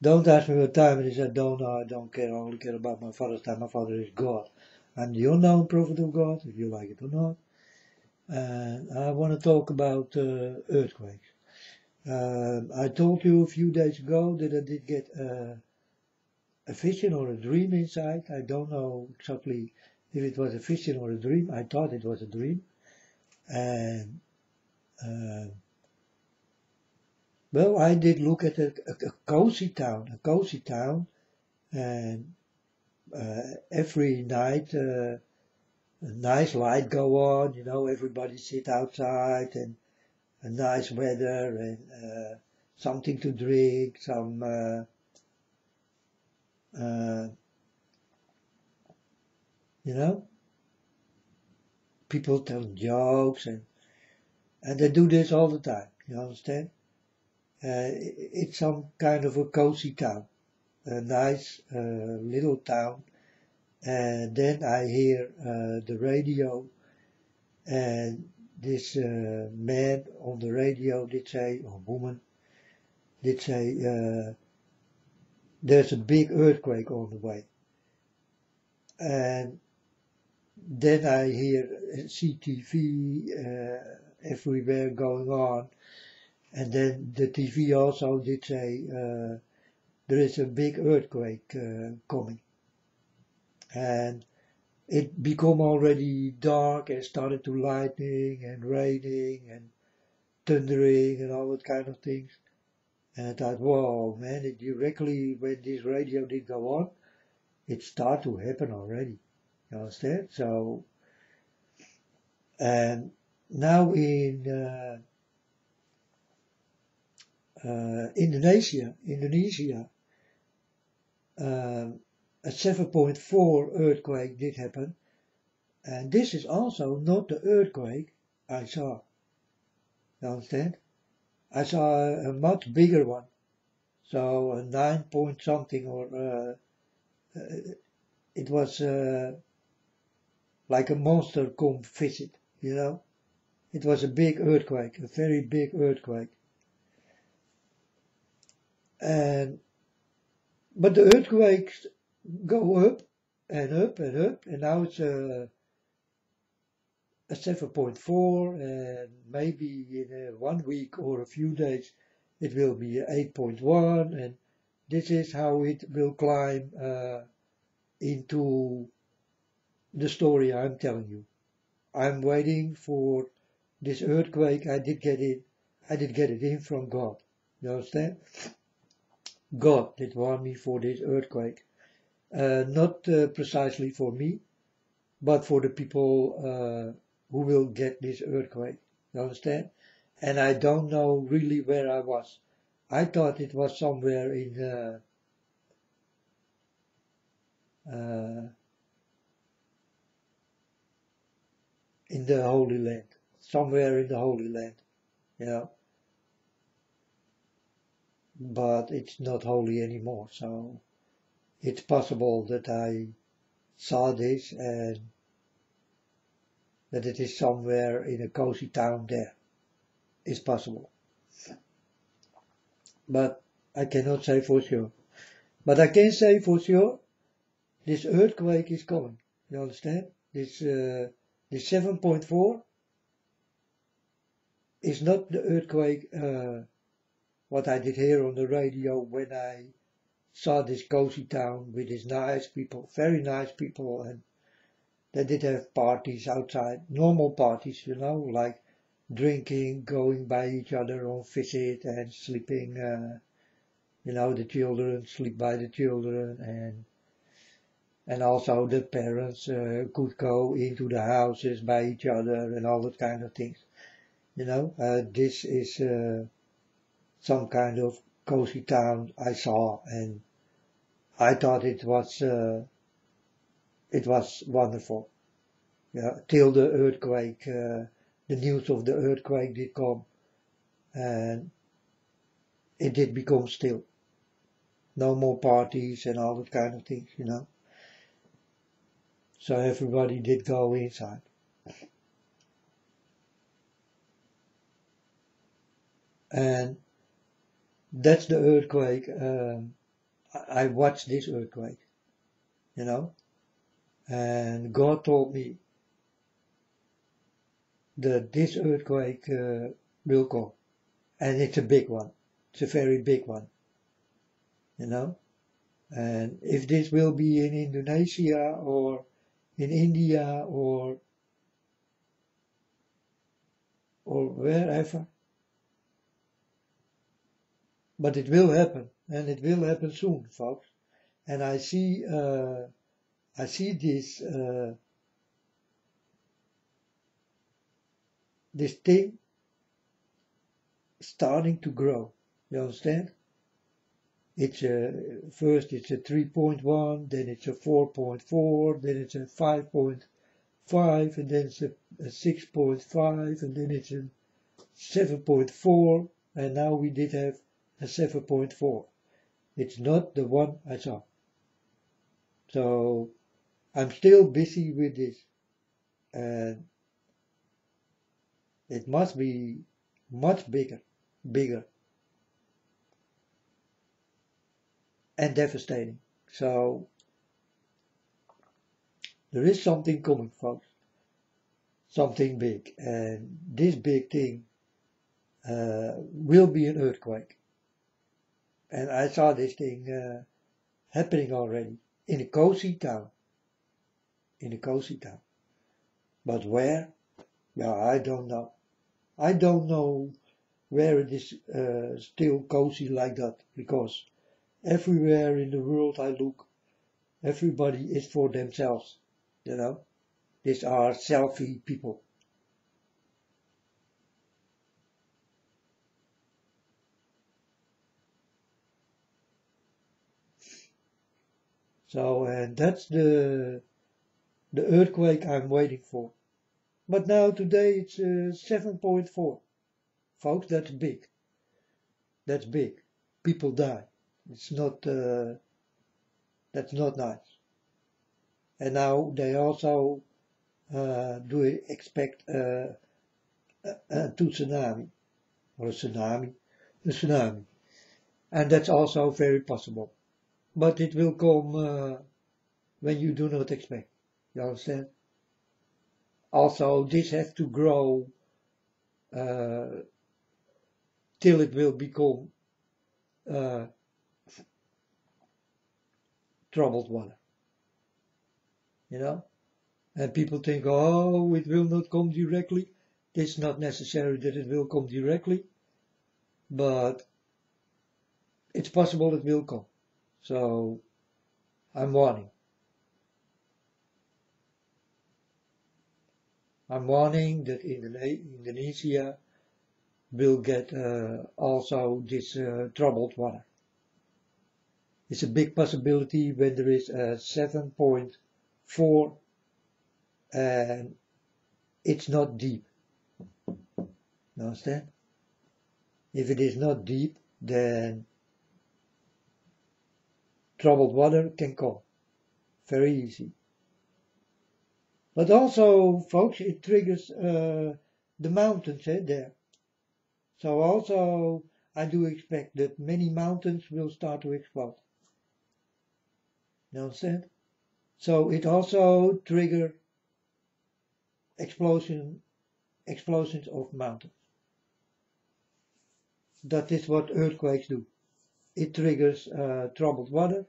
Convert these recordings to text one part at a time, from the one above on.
Don't ask me what time it is. I don't know. I don't care. I only care about my Father's time. My Father is God. I'm the unknown prophet of God, if you like it or not. And I want to talk about earthquakes. I told you a few days ago that I did get a vision or a dream inside. I don't know exactly if it was a vision or a dream. I thought it was a dream. And uh, well, I did look at a cozy town, and every night a nice light go on. Everybody sit outside and a nice weather and something to drink, some uh, you know, people telling jokes and they do this all the time. You understand? It's some kind of a cozy town, a nice little town. And then I hear the radio, and this man on the radio did say, or woman did say, there's a big earthquake on the way. And then I hear CTV everywhere going on. And then the TV also did say, there is a big earthquake coming. And it become already dark and started to lightning and raining and thundering and all that kind of things. And I thought, whoa, man, it directly when this radio did go on, it started to happen already. You understand? So, and now in Indonesia, a 7.4 earthquake did happen, and this is also not the earthquake I saw. You understand? I saw a much bigger one, so a 9 point something, or it was like a monster come visit. It was a big earthquake, a very big earthquake, and but the earthquakes go up and up and up, and now it's a 7.4, and maybe in 1 week or a few days it will be 8.1, and this is how it will climb into the story I'm telling you. I'm waiting for this earthquake. I did get it in from God. You understand? God did warn me for this earthquake. Not precisely for me, but for the people who will get this earthquake. You understand? And I don't know really where I was. I thought it was somewhere uh, in the Holy Land, somewhere in the Holy Land. Yeah, but it's not holy anymore. So it's possible that I saw this and that it is somewhere in a cozy town there. It's possible, but I cannot say for sure. But I can say for sure this earthquake is coming. You understand? This 7.4 is not the earthquake what I did hear on the radio when I saw this cozy town with these nice people, very nice people, and they did have parties outside, normal parties, like drinking, going by each other on visit and sleeping, the children sleep by the children, and also the parents could go into the houses by each other and all that kind of things. This is some kind of cozy town I saw, and I thought it was wonderful. Yeah, till the earthquake, the news of the earthquake did come, and it did become still. No more parties and all that kind of things. So everybody did go inside. And that's the earthquake I watched this earthquake, you know, and God told me that this earthquake will come, and it's a big one. It's a very big one, you know. And if this will be in Indonesia or in India or wherever, but it will happen, and it will happen soon, folks. And I see this thing starting to grow. You understand? It's first it's a 3.1, then it's a 4.4, then it's a 5.5, and then it's a 6.5, and then it's a 7.4, and now we did have a 7.4. It's not the one I saw. So I'm still busy with this, and it must be much bigger and devastating. So there is something coming, folks, something big, and this big thing will be an earthquake. And I saw this thing happening already in a cozy town. But where? Yeah, I don't know. I don't know where it is still cozy like that, because everywhere in the world I look, everybody is for themselves, you know. These are selfie people. So, and that's the earthquake I'm waiting for. But now today it's 7.4. Folks, that's big. That's big. People die. It's not, that's not nice. And now they also do expect a tsunami, or a tsunami. And that's also very possible. But it will come when you do not expect. You understand? Also, this has to grow till it will become troubled water. You know? And people think, oh, it will not come directly. It's not necessary that it will come directly, but it's possible it will come. So I'm warning. I'm warning that Indonesia will get also this troubled water. It's a big possibility when there is a 7.4 and it's not deep. You understand? If it is not deep, then troubled water can come. Very easy. But also, folks, it triggers the mountains there. So also, I do expect that many mountains will start to explode. You understand? So it also triggers explosions of mountains. That is what earthquakes do. It triggers troubled water,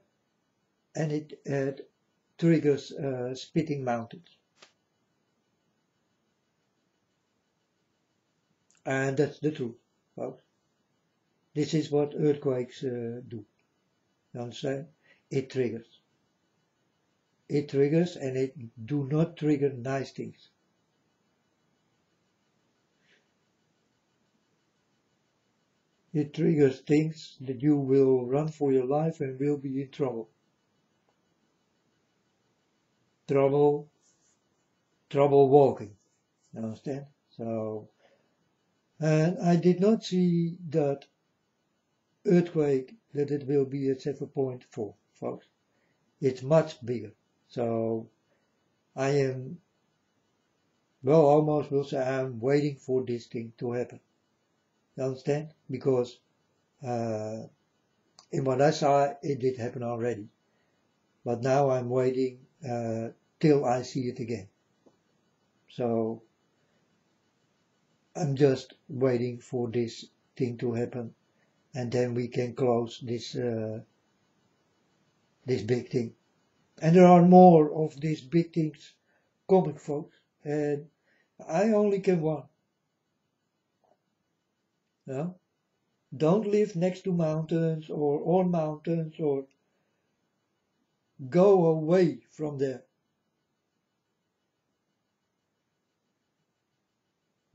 and it triggers spitting mountains. And that's the truth, folks. This is what earthquakes do. You understand? It triggers. It triggers, and it do not trigger nice things. It triggers things that you will run for your life and will be in trouble. Trouble walking. You understand? So, and I did not see that earthquake that it will be at 7.4, folks. It's much bigger. So I am, well, almost will say I'm waiting for this thing to happen. You understand? Because in what I saw, it did happen already. But now I'm waiting till I see it again. So I'm just waiting for this thing to happen, and then we can close this this big thing. And there are more of these big things coming, folks. And I only can warn. Yeah? Don't live next to mountains or on mountains or go away from there.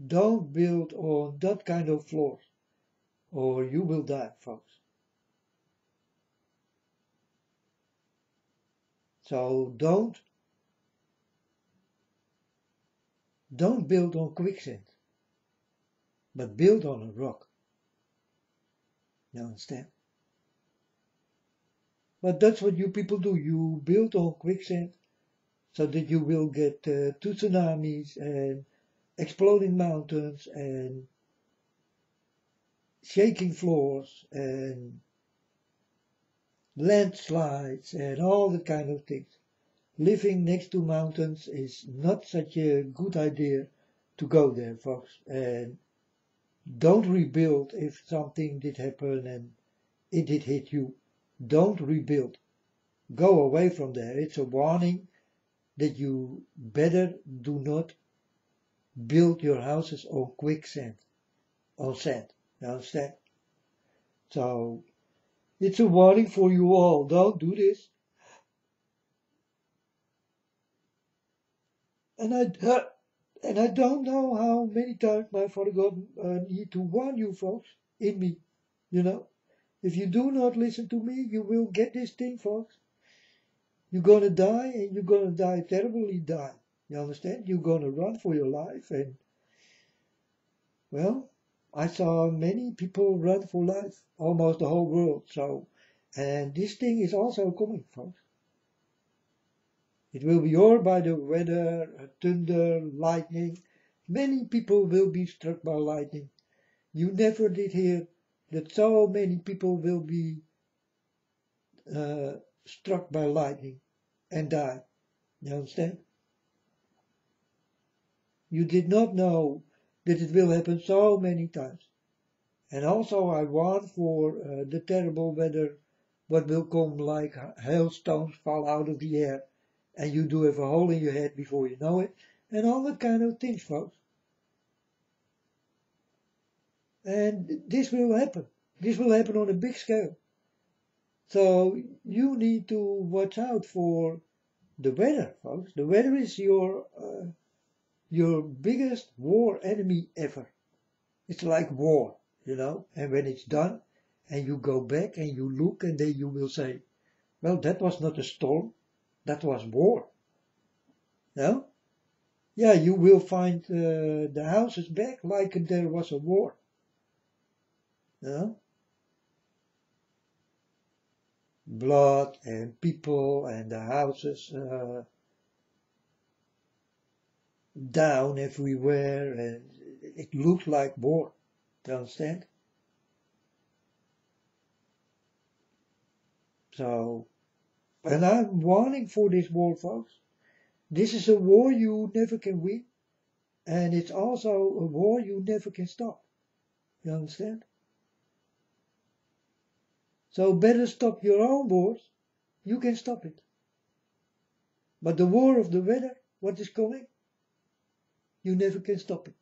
Don't build on that kind of floors or you will die, folks. So don't build on quicksand, but build on a rock. You understand? But that's what you people do. You build on quicksand so that you will get two tsunamis and exploding mountains and shaking floors and landslides and all that kind of things. Living next to mountains is not such a good idea to go there, folks. And don't rebuild if something did happen and it did hit you. Don't rebuild. Go away from there. It's a warning that you better do not build your houses on quicksand, on sand. You understand? So it's a warning for you all. Don't do this. And I don't know how many times my Father God need to warn you folks in me. You know, if you do not listen to me, you will get this thing, folks. You're gonna die, and you're gonna die terribly die. You understand? You're gonna run for your life, and well, I saw many people run for life, almost the whole world. So, and this thing is also coming, folks. It will be all by the weather, thunder, lightning. Many people will be struck by lightning. You never did hear that so many people will be struck by lightning and die. You understand? You did not know that it will happen so many times. And also I warn for the terrible weather, what will come like hailstones fall out of the air and you do have a hole in your head before you know it, and all that kind of things, folks. And this will happen. This will happen on a big scale. So you need to watch out for the weather, folks. The weather is your biggest war enemy ever. It's like war, you know. And when it's done, and you go back and you look, and then you will say, well, that was not a storm, that was war. No? Yeah, you will find the houses back like there was a war. No? Blood and people and the houses down everywhere, and it looked like war. Do you understand? So, and I'm warning for this war, folks. This is a war you never can win, and it's also a war you never can stop. You understand? So better stop your own wars. You can stop it. But the war of the weather, what is coming, you never can stop it.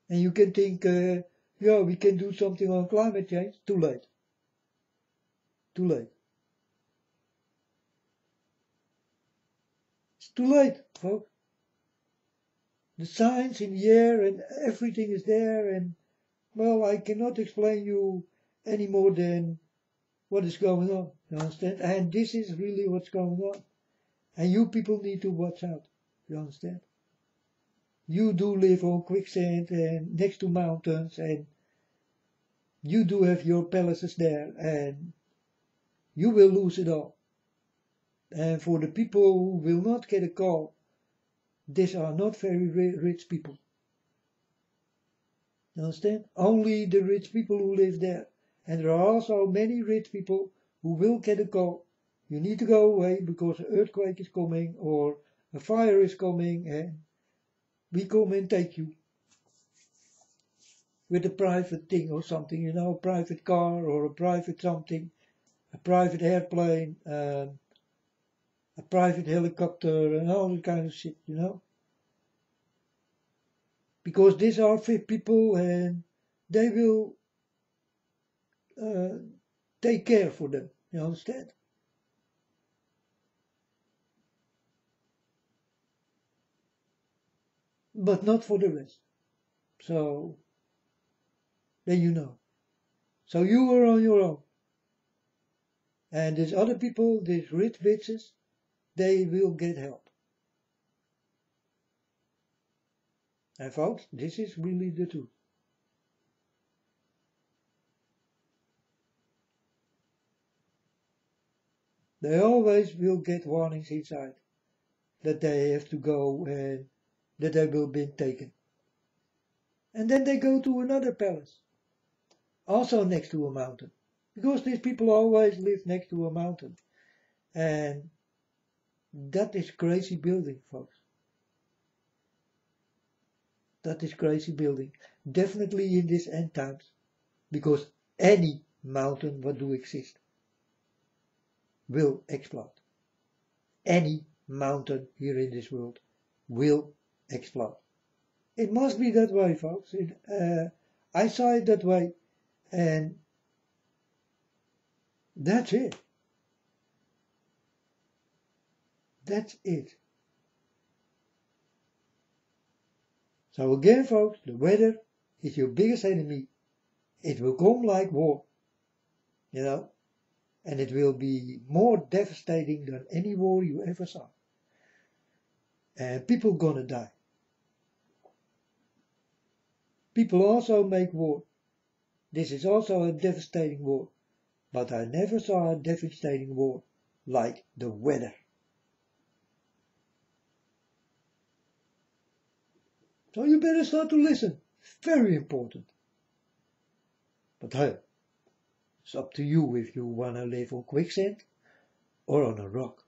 And you can think, yeah, we can do something on climate change. Too late. Too late. It's too late, folks. The science in the air and everything is there, and well, I cannot explain you any more than what is going on. You understand? And this is really what's going on. And you people need to watch out. You understand? You do live on quicksand and next to mountains, and you do have your palaces there, and you will lose it all. And for the people who will not get a call, these are not very rich people. You understand? Only the rich people who live there. And there are also many rich people who will get a call. You need to go away because an earthquake is coming or a fire is coming and we come and take you. With a private thing or something, you know, a private car or a private something, a private airplane, a private helicopter and all that kind of shit, you know. Because these are fit people and they will take care for them, you understand? But not for the rest. So, then you know. So you are on your own. And these other people, these rich bitches, they will get help. And folks, this is really the truth. They always will get warnings inside that they have to go and that they will be taken. And then they go to another palace, also next to a mountain. Because these people always live next to a mountain. And that is crazy building, folks. That is crazy building. Definitely in these end times. Because any mountain what do exist will explode. Any mountain here in this world will explode. It must be that way, folks. I saw it that way, and that's it. That's it. So again, folks, the weather is your biggest enemy. It will come like war, you know, and it will be more devastating than any war you ever saw. And people gonna die. People also make war. This is also a devastating war. But I never saw a devastating war like the weather. So you better start to listen. Very important. But hey, it's up to you if you wanna live on quicksand or on a rock.